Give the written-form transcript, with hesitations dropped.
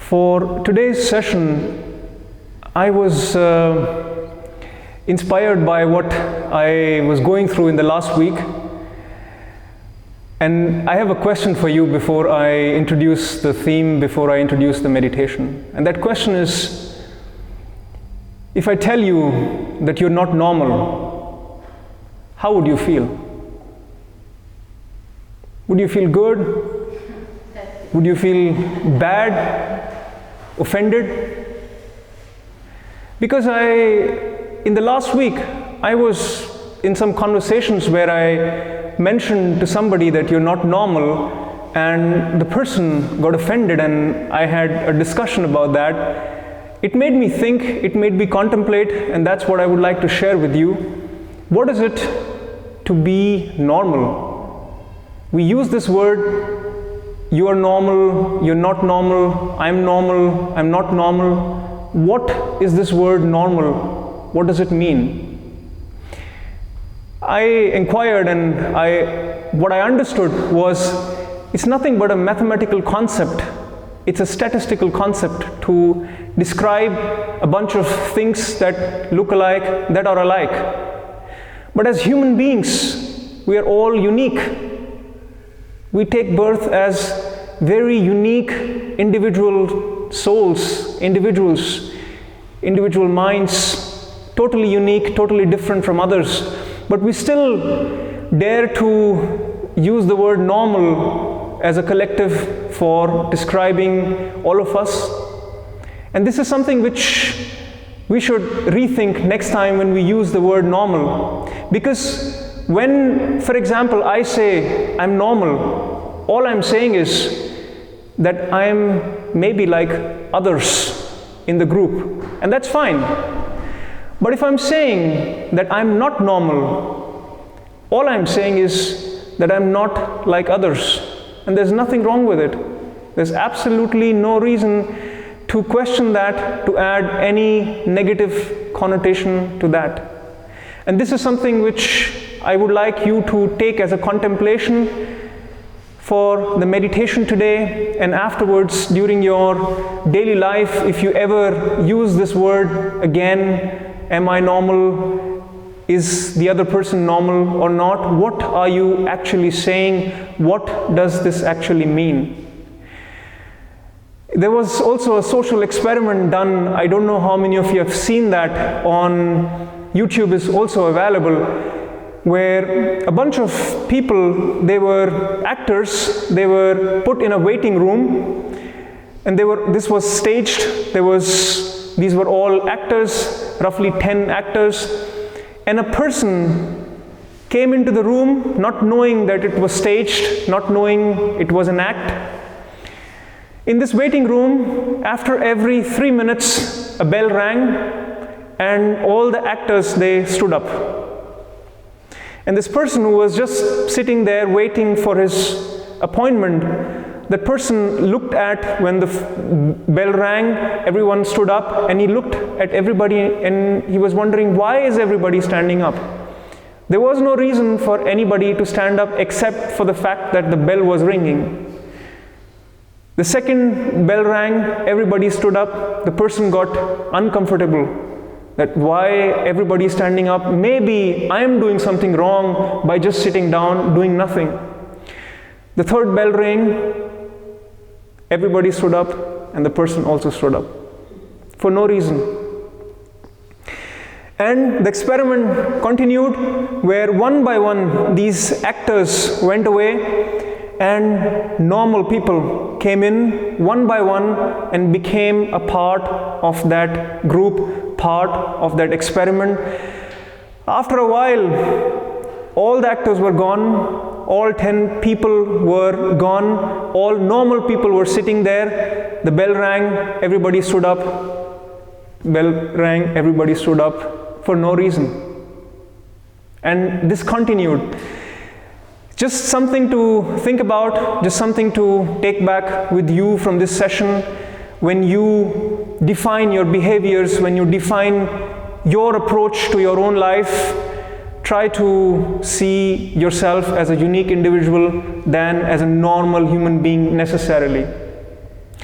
For today's session, I was inspired by what I was going through in the last week. And I have a question for you before I introduce the theme, before I introduce the meditation. And that question is, if I tell you that you're not normal, how would you feel? Would you feel good? Would you feel bad? Offended? Because in the last week, I was in some conversations where I mentioned to somebody that you're not normal, and the person got offended, and I had a discussion about that. It made me think, it made me contemplate, and that's what I would like to share with you. What is it to be normal? We use this word, you are normal, you're not normal, I'm not normal. What is this word normal? What does it mean? I inquired, and what I understood was it's nothing but a mathematical concept. It's a statistical concept to describe a bunch of things that look alike, that are alike. But as human beings, we are all unique. We take birth as very unique individual souls, individual minds, totally unique, totally different from others. But we still dare to use the word normal as a collective for describing all of us. And this is something which we should rethink next time when we use the word normal. Because when, for example, I say I'm normal, all I'm saying is that I'm maybe like others in the group, and that's fine. But if I'm saying that I'm not normal, all I'm saying is that I'm not like others, and there's nothing wrong with it. There's absolutely no reason to question that, to add any negative connotation to that. And this is something which I would like you to take as a contemplation for the meditation today, and afterwards during your daily life. If you ever use this word again, am I normal? Is the other person normal or not? What are you actually saying? What does this actually mean? There was also a social experiment done. I don't know how many of you have seen that. On YouTube is also available, where a bunch of people, they were actors, they were put in a waiting room, and this was staged. These were all actors, roughly 10 actors, and a person came into the room not knowing that it was staged, not knowing it was an act. In this waiting room, after every 3 minutes, a bell rang, and all the actors, they stood up. And this person who was just sitting there waiting for his appointment, that person looked at when the bell rang, everyone stood up, and he looked at everybody, and he was wondering, why is everybody standing up? There was no reason for anybody to stand up except for the fact that the bell was ringing. The second bell rang, everybody stood up, the person got uncomfortable. That why everybody is standing up? Maybe I am doing something wrong by just sitting down, doing nothing. The third bell rang, everybody stood up, and the person also stood up, for no reason. And the experiment continued, where one by one these actors went away, and normal people came in one by one and became a part of that group, part of that experiment. After a while, all the actors were gone, all 10 people were gone, all normal people were sitting there. The bell rang, everybody stood up. Bell rang, everybody stood up for no reason. And this continued. Just something to think about, just something to take back with you from this session. When you define your behaviors, when you define your approach to your own life, try to see yourself as a unique individual than as a normal human being necessarily.